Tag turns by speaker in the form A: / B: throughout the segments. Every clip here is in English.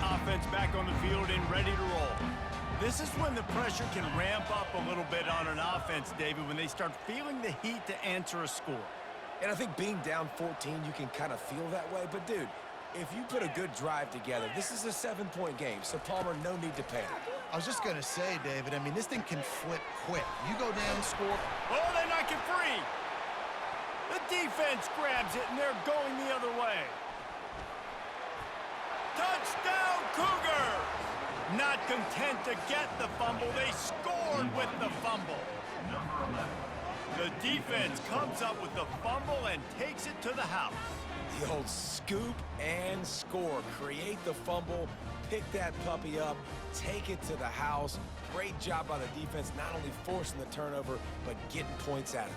A: Offense back on the field and ready to roll. This is when the pressure can ramp up a little bit on an offense, David, when they start feeling the heat to answer a score.
B: And I think being down 14, you can kind of feel that way. But, dude, if you put a good drive together, this is a 7-point game, so Palmer, no need to panic.
C: I was just going to say, David, I mean, this thing can flip quick. You go down, score.
A: Oh, they knock it free. The defense grabs it, and they're going the other way. Touchdown, Cougars! Not content to get the fumble, they scored with the fumble. The defense comes up with the fumble and takes it to the house.
B: The old scoop and score. Create the fumble, pick that puppy up, take it to the house. Great job by the defense, not only forcing the turnover, but getting points out of it.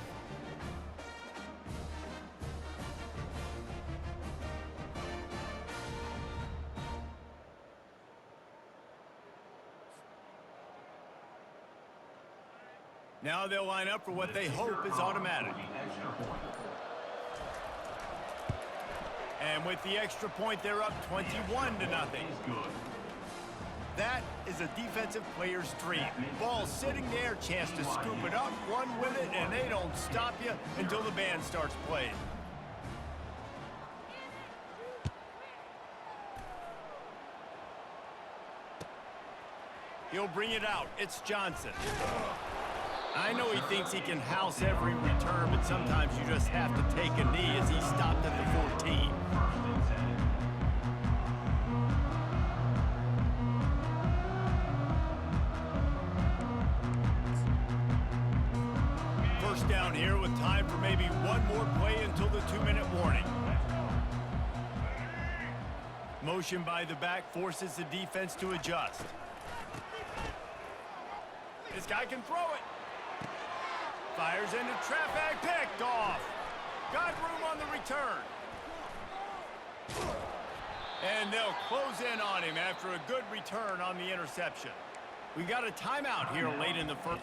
A: Now they'll line up for what they hope is automatic. And with the extra point, they're up 21-0. That is a defensive player's dream. Ball sitting there, chance to scoop it up, run with it, and they don't stop you until the band starts playing. He'll bring it out. It's Johnson. I know he thinks he can house every return, but sometimes you just have to take a knee as he stopped at the 14. First down here with time for maybe one more play until the 2-minute warning. Motion by the back forces the defense to adjust. This guy can throw it. Fires into traffic, picked off. Got room on the return. And they'll close in on him after a good return on the interception. We got a timeout here late in the first.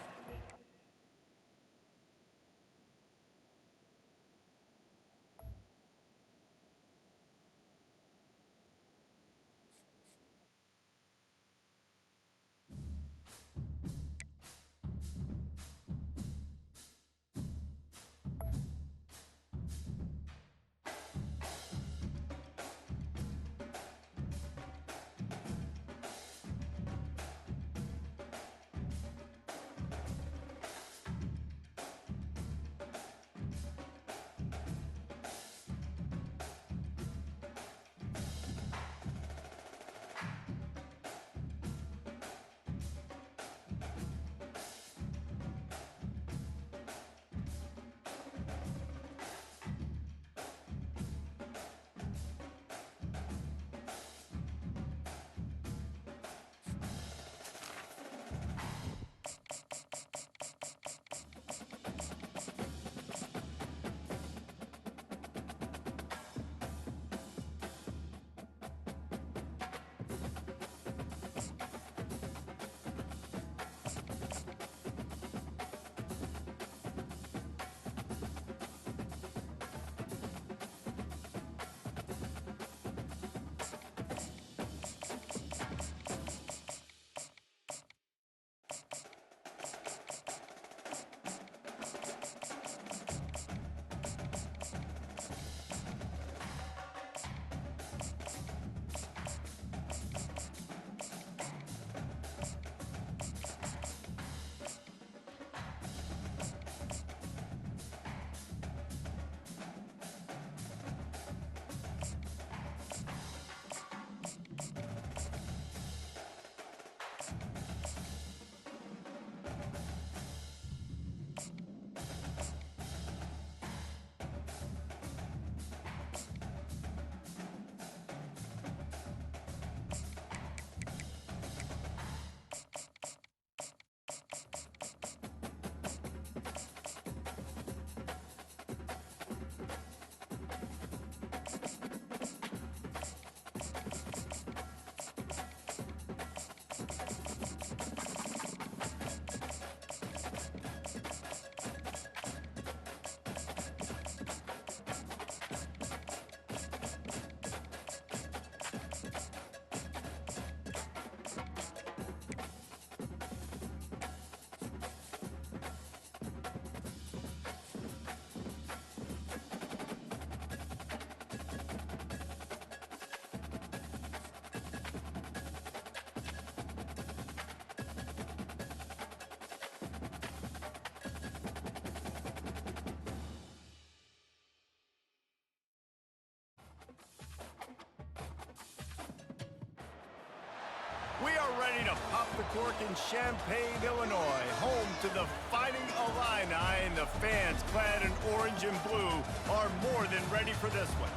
A: ready to pop the cork in Champaign, Illinois, home to the Fighting Illini, and the fans clad in orange and blue are more than ready for this one.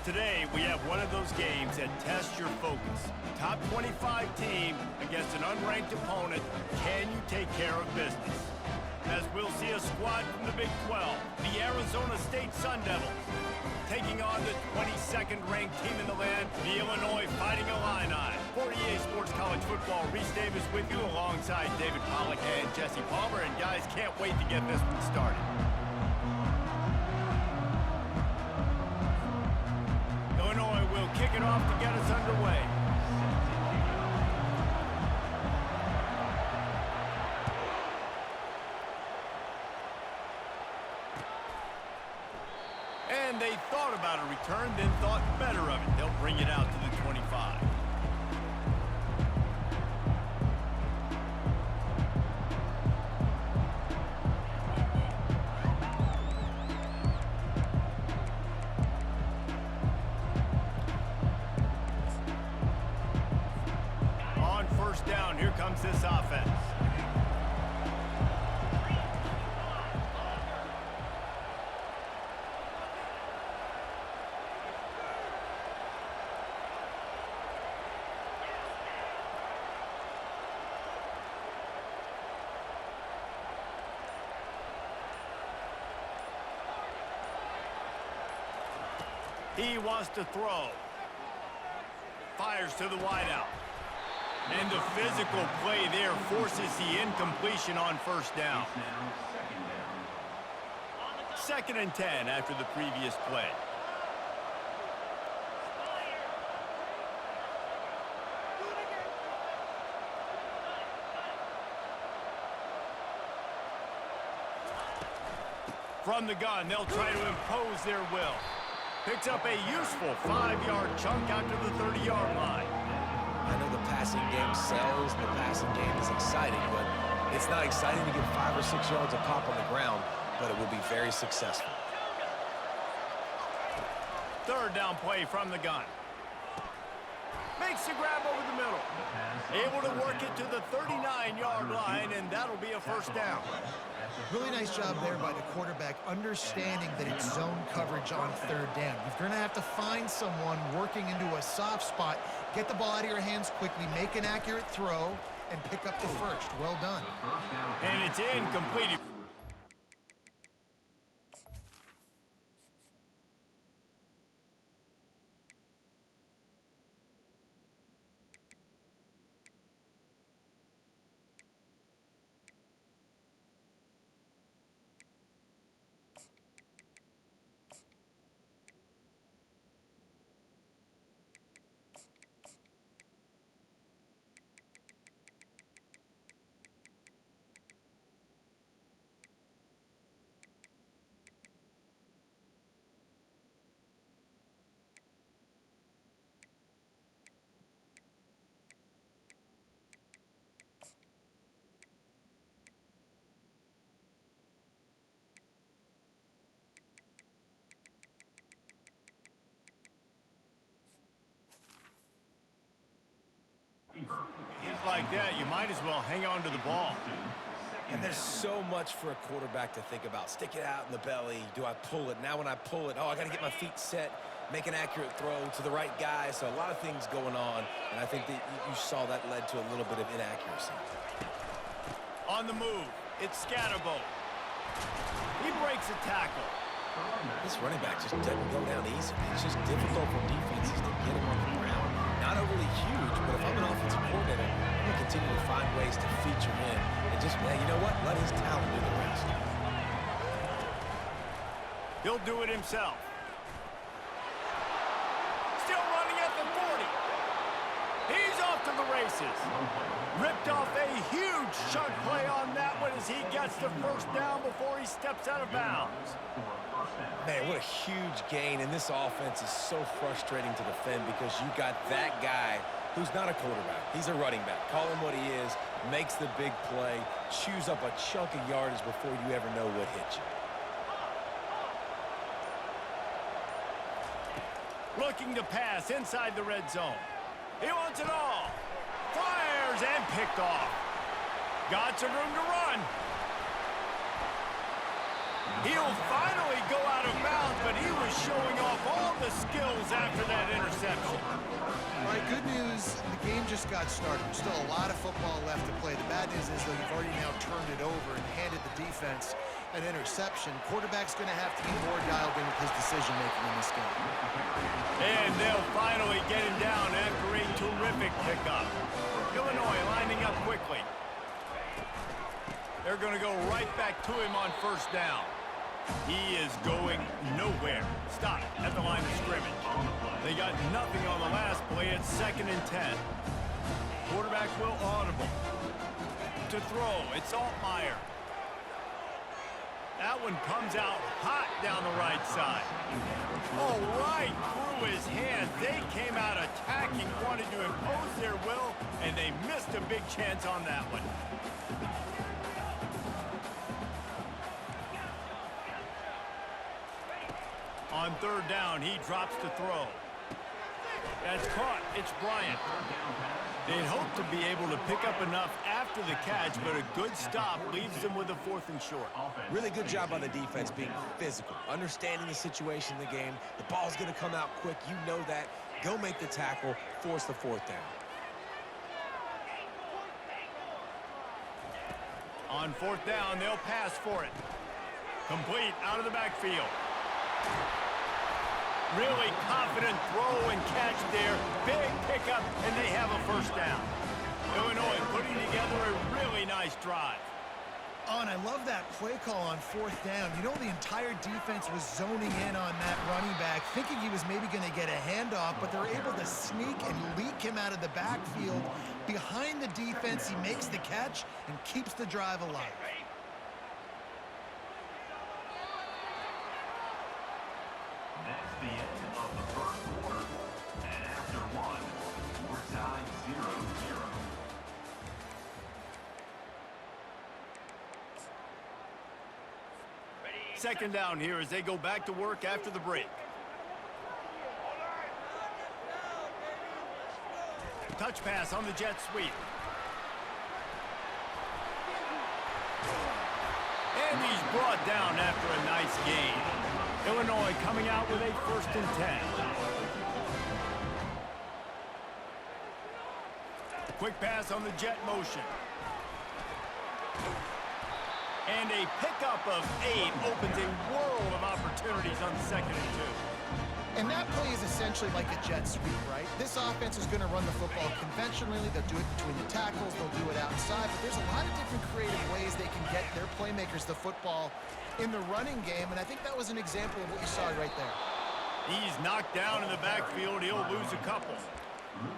A: Today, we have one of those games that tests your focus. Top 25 team against an unranked opponent. Can you take care of business? As we'll see a squad from the Big 12, the Arizona State Sun Devils, taking on the 22nd ranked team in the land, the Illinois Fighting Illini. For EA Sports College Football, Reese Davis with you alongside David Pollack and Jesse Palmer. And guys, can't wait to get this one started. Illinois will kick it off to get us underway. And they thought about a return, then thought better of it. They'll bring it out to the 25. On first down, here comes this offense. He wants to throw. Fires to the wideout. And the physical play there forces the incompletion on first down. 2nd and 10 after the previous play. From the gun, they'll try to impose their will. Picks up a useful 5-yard chunk out to the 30-yard line.
B: I know the passing game sells, and the passing game is exciting, but it's not exciting to get 5 or 6 yards of pop on the ground, but it will be very successful.
A: 3rd down play from the gun. Makes the grab over the middle. Able to work it to the 39-yard line, and that'll be a first down.
C: Really nice job there by the quarterback, understanding that it's zone coverage on 3rd down. You're going to have to find someone working into a soft spot, get the ball out of your hands quickly, make an accurate throw, and pick up the first. Well done.
A: And it's incomplete. Hits like that, you might as well hang on to the ball.
B: And there's so much for a quarterback to think about. Stick it out in the belly. Do I pull it? Now when I pull it, I got to get my feet set, make an accurate throw to the right guy. So a lot of things going on, and I think that you saw that led to a little bit of inaccuracy.
A: On the move, it's Scatterbo. He breaks a tackle.
B: This running back just doesn't go down easy. It's just difficult for defenses to get him on the ground. Not overly huge, but if I'm an offensive coordinator, I'm going to continue to find ways to feature him and just, man, you know what? Let his talent do the rest.
A: He'll do it himself. Still running at the 40. He's off to the races. Ripped off a huge chunk play on that one as he gets the first down before he steps out of bounds.
B: Man, what a huge gain, and this offense is so frustrating to defend because you got that guy who's not a quarterback. He's a running back. Call him what he is, makes the big play, chews up a chunk of yardage before you ever know what hit you.
A: Looking to pass inside the red zone. He wants it all. Fires and picked off. Got some room to run. He'll finally go out of bounds, but he was showing off all the skills after that interception.
C: All right, good news. The game just got started. There's still a lot of football left to play. The bad news is, though, you've already now turned it over and handed the defense an interception. Quarterback's going to have to be more dialed in with his decision-making in this game.
A: And they'll finally get him down after a terrific pickup. Illinois lining up quickly. They're going to go right back to him on first down. He is going nowhere. Stop at the line of scrimmage. They got nothing on the last play. It's 2nd and 10. Quarterback will audible. To throw, it's Altmaier. That one comes out hot down the right side. Oh, right through his hands. They came out attacking, wanted to impose their will, and they missed a big chance on that one. On 3rd down, he drops to throw. That's caught. It's Bryant. They'd hope to be able to pick up enough after the catch, but a good stop leaves them with a 4th and short.
B: Really good job on the defense being physical, understanding the situation in the game. The ball's going to come out quick. You know that. Go make the tackle, force the 4th down.
A: On 4th down, they'll pass for it. Complete out of the backfield. Really confident throw and catch there. Big pickup, and they have a 1st down. Illinois putting together a really nice drive.
C: Oh, and I love that play call on 4th down. You know, the entire defense was zoning in on that running back, thinking he was maybe going to get a handoff, but they're able to sneak and leak him out of the backfield. Behind the defense, he makes the catch and keeps the drive alive.
D: That's the end of the 1st quarter, and after one, we're tied 0-0.
A: Second down here as they go back to work after the break. Touch pass on the jet sweep. And he's brought down after a nice gain. Illinois coming out with a 1st and 10. Quick pass on the jet motion. And a pickup of 8 opens a world of opportunities on 2nd and 2.
C: And that play is essentially like a jet sweep, right? This offense is going to run the football conventionally. They'll do it between the tackles. They'll do it outside. But there's a lot of different creative ways they can get their playmakers the football in the running game. And I think that was an example of what you saw right there.
A: He's knocked down in the backfield. He'll lose a couple.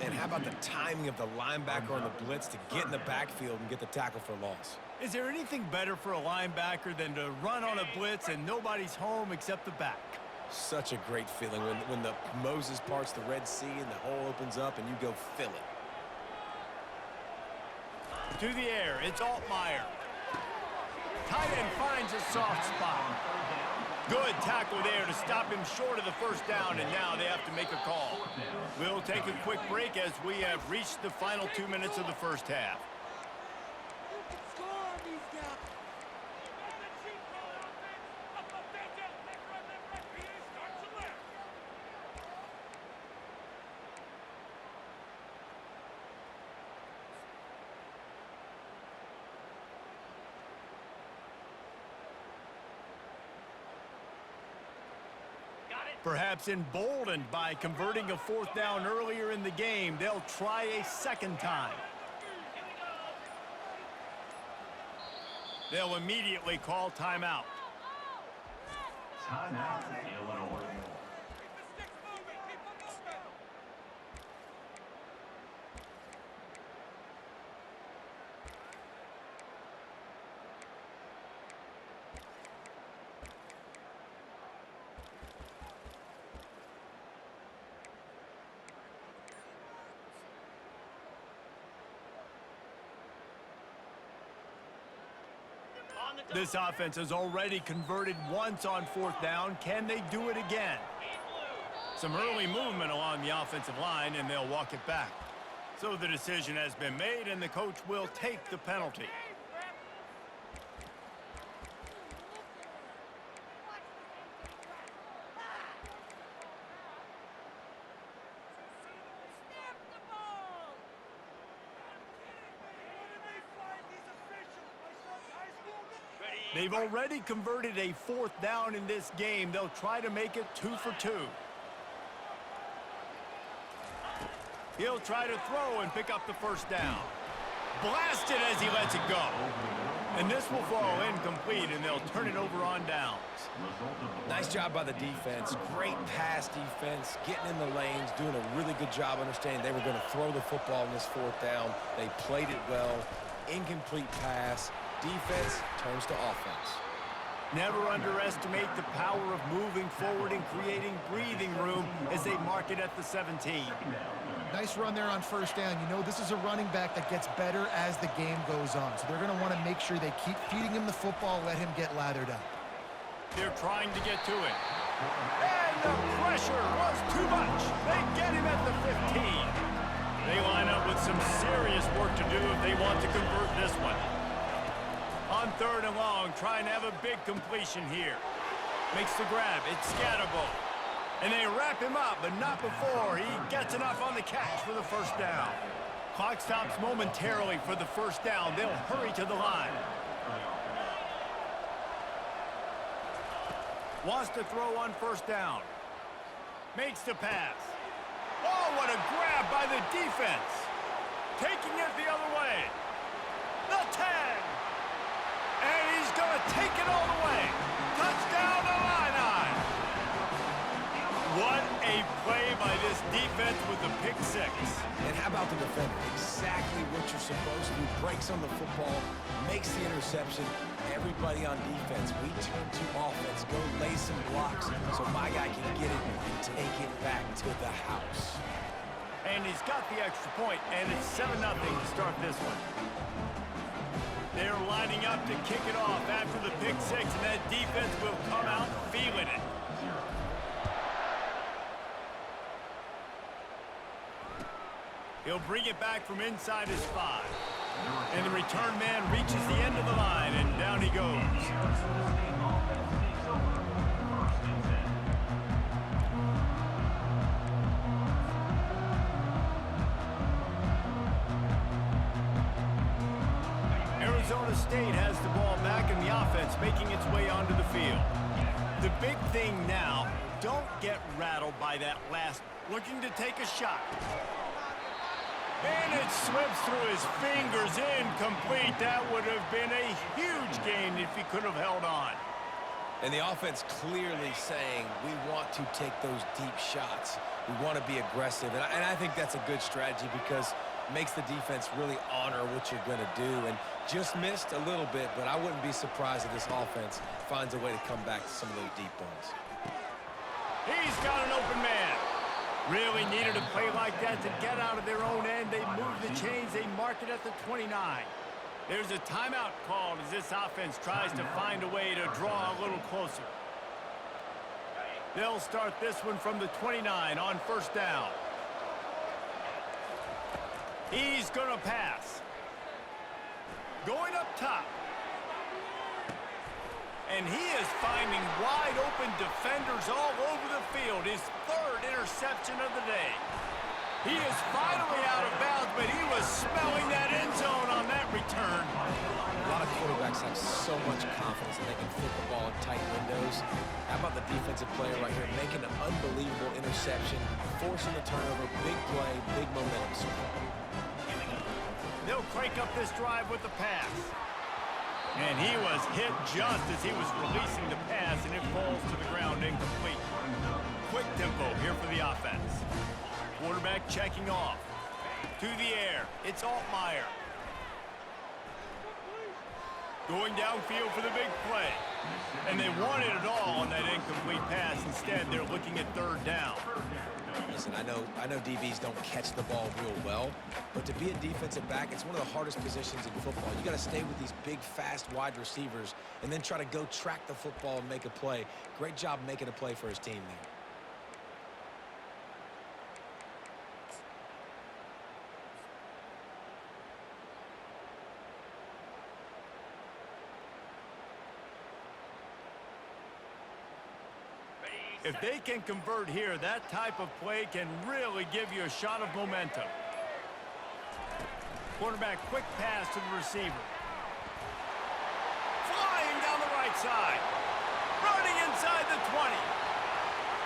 B: And how about the timing of the linebacker on the blitz to get in the backfield and get the tackle for loss?
A: Is there anything better for a linebacker than to run on a blitz and nobody's home except the back?
B: Such a great feeling when the Moses parts the Red Sea and the hole opens up and you go fill it.
A: To the air, it's Altmaier. Tight end finds a soft spot. Good tackle there to stop him short of the 1st down, and now they have to make a call. We'll take a quick break as we have reached the final 2 minutes of the 1st half. Perhaps emboldened by converting a 4th down earlier in the game, they'll try a 2nd time. They'll immediately call timeout.
D: Timeout, Illinois.
A: This offense has already converted once on 4th down. Can they do it again? Some early movement along the offensive line, and they'll walk it back. So the decision has been made, and the coach will take the penalty. They've already converted a 4th down in this game. They'll try to make it 2 for 2. He'll try to throw and pick up the 1st down. Blasted as he lets it go. And this will fall incomplete, and they'll turn it over on downs.
B: Nice job by the defense. Great pass defense, getting in the lanes, doing a really good job understanding they were going to throw the football in this 4th down. They played it well. Incomplete pass. Defense turns to offense.
A: Never underestimate the power of moving forward and creating breathing room as they mark it at the 17.
C: Nice run there on 1st down. You know, this is a running back that gets better as the game goes on. So they're going to want to make sure they keep feeding him the football, let him get lathered up.
A: They're trying to get to it. And the pressure was too much. They get him at the 15. They line up with some serious work to do if they want to convert this one. On 3rd and long, trying to have a big completion here. Makes the grab. It's Scatterbo. And they wrap him up, but not before he gets enough on the catch for the 1st down. Clock stops momentarily for the 1st down. They'll hurry to the line. Wants to throw on 1st down. Makes the pass. Oh, what a grab by the defense. Taking it the other way. The 10. And he's going to take it all the way. Touchdown Illini. What a play by this defense with the pick 6.
B: And how about the defender? Exactly what you're supposed to do. Breaks on the football, makes the interception. Everybody on defense, we turn to offense. Go lay some blocks so my guy can get it and take it back to the house.
A: And he's got the extra point, and it's 7-0 to start this one. They're lining up to kick it off after the pick 6, and that defense will come out feeling it. He'll bring it back from inside his 5. And the return man reaches the end of the line, and down he goes. Arizona State has the ball back, and the offense making its way onto the field. The big thing now, don't get rattled by that last, looking to take a shot. And it slips through his fingers, incomplete. That would have been a huge gain if he could have held on.
B: And the offense clearly saying, we want to take those deep shots. We want to be aggressive. And I think that's a good strategy because it makes the defense really honor what you're going to do. And just missed a little bit, but I wouldn't be surprised if this offense finds a way to come back to some of those deep ones.
A: He's got an open man. Really needed a play like that to get out of their own end. They move the chains. They mark it at the 29. There's a timeout called as this offense tries to find a way to draw a little closer. They'll start this one from the 29 on 1st down. He's going to pass. Going up top. And he is finding wide open defenders all over the field. His 3rd interception of the day. He is finally out of bounds, but he was smelling that end zone on that return.
B: A lot of quarterbacks have so much confidence that they can fit the ball in tight windows. How about the defensive player right here making an unbelievable interception, forcing the turnover, big play, big momentum swing.
A: They'll crank up this drive with the pass. And he was hit just as he was releasing the pass, and it falls to the ground incomplete. Quick tempo here for the offense. Quarterback checking off. To the air, it's Altmaier. Going downfield for the big play. And they wanted it all on that incomplete pass. Instead, they're looking at 3rd down.
B: Listen, I know DBs don't catch the ball real well, but to be a defensive back, it's one of the hardest positions in football. You got to stay with these big, fast wide receivers and then try to go track the football and make a play. Great job making a play for his team there.
A: If they can convert here, that type of play can really give you a shot of momentum. Quarterback quick pass to the receiver. Flying down the right side. Running inside the 20.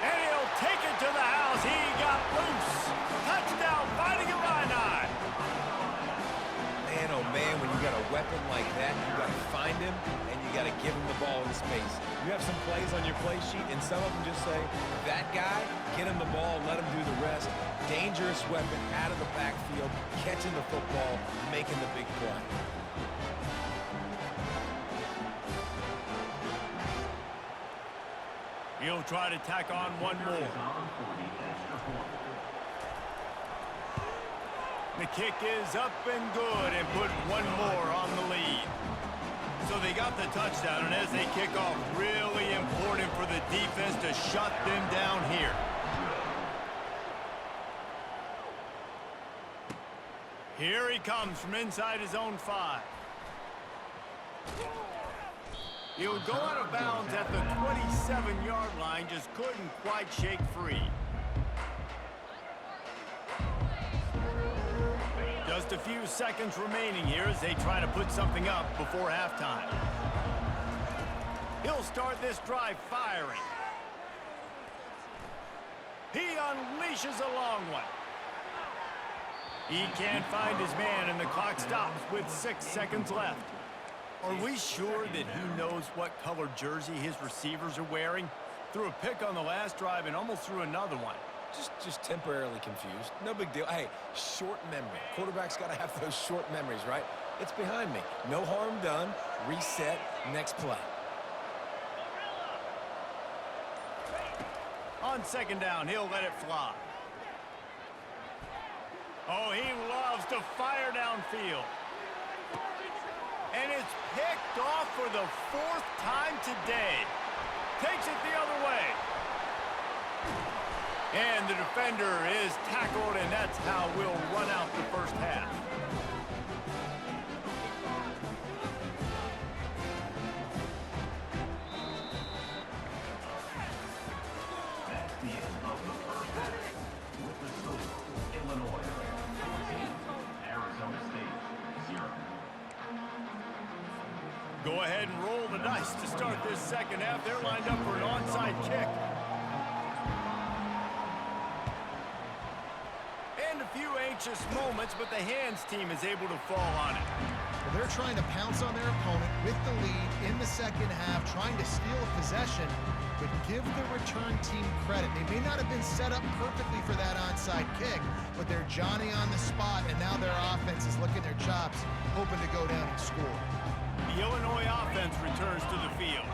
A: And he'll take it to the house. He got loose. Touchdown, Fighting Illini.
B: Man, oh man, when you got a weapon like that, you got to find him and you got to give him the ball in space. You have some plays on your play sheet, and some of them just say, that guy, get him the ball, let him do the rest. Dangerous weapon out of the backfield, catching the football, making the big play.
A: He'll try to tack on one more. The kick is up and good and put one more on the lead. So they got the touchdown, and as they kick off, really important for the defense to shut them down here. Here he comes from inside his own 5. He'll go out of bounds at the 27-yard line, just couldn't quite shake free. Just a few seconds remaining here as they try to put something up before halftime. He'll start this drive firing. He unleashes a long one. He can't find his man, and the clock stops with 6 seconds left. Are we sure that he knows what color jersey his receivers are wearing? Threw a pick on the last drive and almost threw another one.
B: Just temporarily confused. No big deal. Hey, short memory. Quarterback's got to have those short memories, right? It's behind me. No harm done. Reset. Next play.
A: On second down, he'll let it fly. Oh, he loves to fire downfield. And it's picked off for the 4th time today. Takes it the other way. And the defender is tackled, and that's how we'll run out the first half.
D: That's the end of the first half. With the score, Illinois 14, Arizona State 0.
A: Go ahead and roll the dice to start this second half. They're lined up for an onside kick. And a few anxious moments, but the hands team is able to fall on it.
C: Well, they're trying to pounce on their opponent with the lead in the second half, trying to steal a possession, but give the return team credit. They may not have been set up perfectly for that onside kick, but they're Johnny on the spot, and now their offense is licking their chops, hoping to go down and score.
A: The Illinois offense returns to the field.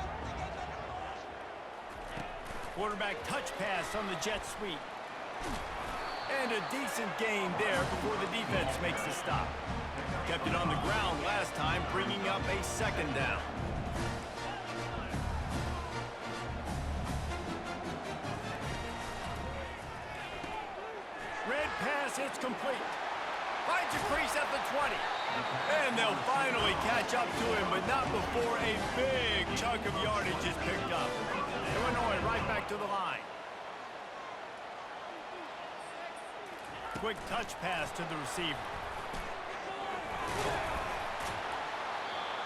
A: Quarterback touch pass on the jet sweep. And a decent gain there before the defense makes the stop. Kept it on the ground last time, bringing up a second down. Red pass, it's complete. Finds a crease at the 20. And they'll finally catch up to him, but not before a big chunk of yardage is picked up. Illinois right back to the line. Quick touch pass to the receiver.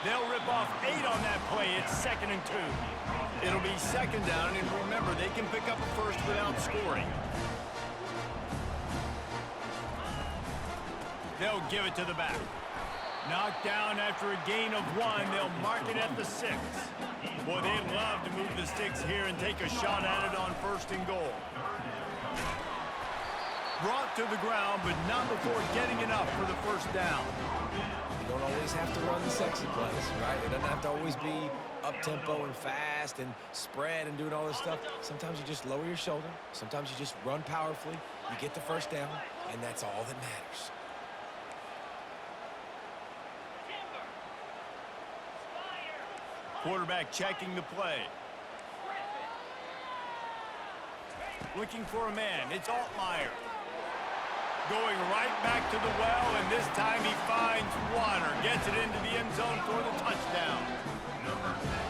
A: They'll rip off 8 on that play. It's 2nd and 2. It'll be second down, and remember, they can pick up a first without scoring. They'll give it to the back. Knocked down after a gain of 1. They'll mark it at the 6. Boy, they'd love to move the sticks here and take a shot at it on 1st and goal. Brought to the ground, but not before getting enough for the first down.
B: You don't always have to run the sexy plays, right? It doesn't have to always be up-tempo and fast and spread and doing all this stuff. Sometimes you just lower your shoulder. Sometimes you just run powerfully. You get the first down, and that's all that matters.
A: Quarterback checking the play. Looking for a man. It's Altmaier. Going right back to the well, and this time he finds Water. Gets it into the end zone for the touchdown.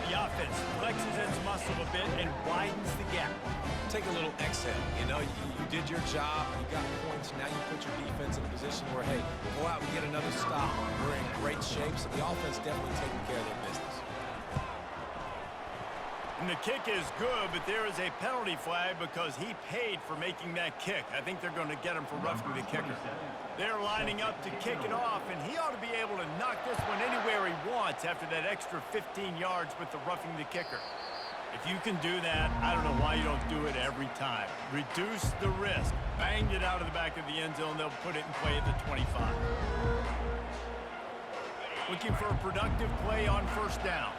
A: The offense flexes its muscle a bit and widens the gap.
B: Take a little exhale. You know, you did your job. You got points. Now you put your defense in a position where, hey, go out and get another stop. We're in great shape, so the offense definitely taking care of their business.
A: And the kick is good, but there is a penalty flag because he paid for making that kick. I think they're going to get him for roughing the kicker. They're lining up to kick it off, and he ought to be able to knock this one anywhere he wants after that extra 15 yards with the roughing the kicker. If you can do that, I don't know why you don't do it every time. Reduce the risk. Banged it out of the back of the end zone. They'll put it in play at the 25. Looking for a productive play on first down.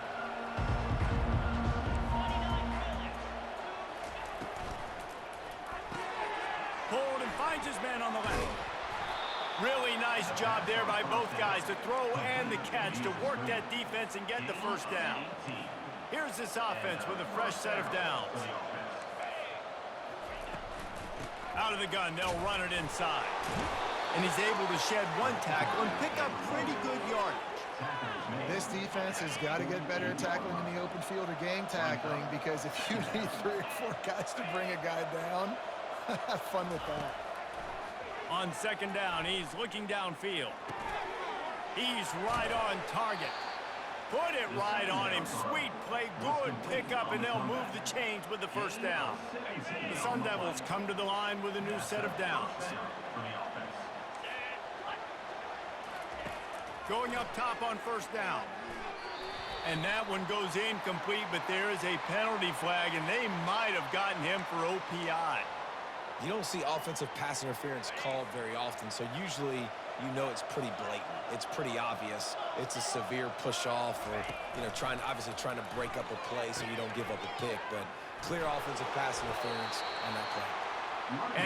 A: Pulled and finds his man on the left. Really nice job there by both guys to throw and the catch to work that defense and get the first down. Here's this offense with a fresh set of downs. Out of the gun, they'll run it inside. And he's able to shed one tackle and pick up pretty good yardage.
C: This defense has got to get better at tackling in the open field or game tackling, because if you need 3 or 4 guys to bring a guy down, have fun with that.
A: On second down, he's looking downfield. He's right on target. Put it right on him. Sweet play, good pickup, and they'll move the chains with the first down. The Sun Devils come to the line with a new set of downs. Going up top on first down. And that one goes incomplete, but there is a penalty flag, and they might have gotten him for OPI.
B: You don't see offensive pass interference called very often, so usually you know it's pretty blatant. It's pretty obvious. It's a severe push-off or, you know, obviously trying to break up a play so you don't give up a pick, but clear offensive pass interference on that play.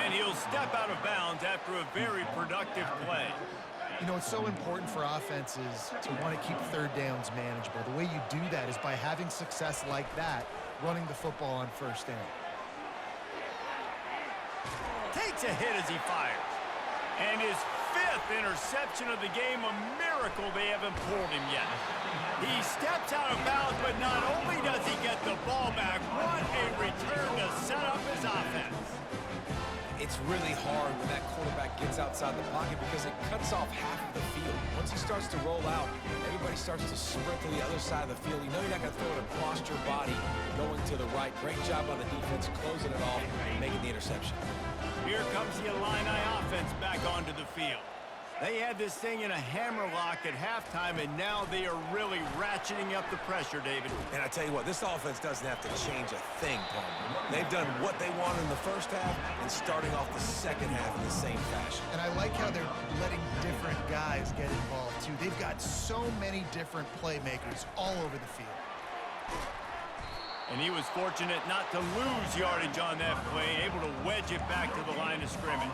A: And he'll step out of bounds after a very productive play.
C: You know, it's so important for offenses to want to keep third downs manageable. The way you do that is by having success like that, running the football on first down.
A: Takes a hit as he fires. And his 5th interception of the game, a miracle they haven't pulled him yet. He steps out of bounds, but not only does he get the ball back, what a return to set up his offense.
B: It's really hard when that quarterback gets outside the pocket because it cuts off half of the field. Once he starts to roll out, everybody starts to sprint to the other side of the field. You know you're not going to throw it across your body going to the right. Great job on the defense closing it off and making the interception.
A: Here comes the Illini offense back onto the field. They had this thing in a hammerlock at halftime, and now they are really ratcheting up the pressure, David.
B: And I tell you what, this offense doesn't have to change a thing, Palmer. They've done what they wanted in the first half and starting off the second half in the same fashion.
C: And I like how they're letting different guys get involved, too. They've got so many different playmakers all over the field.
A: And he was fortunate not to lose yardage on that play, able to wedge it back to the line of scrimmage.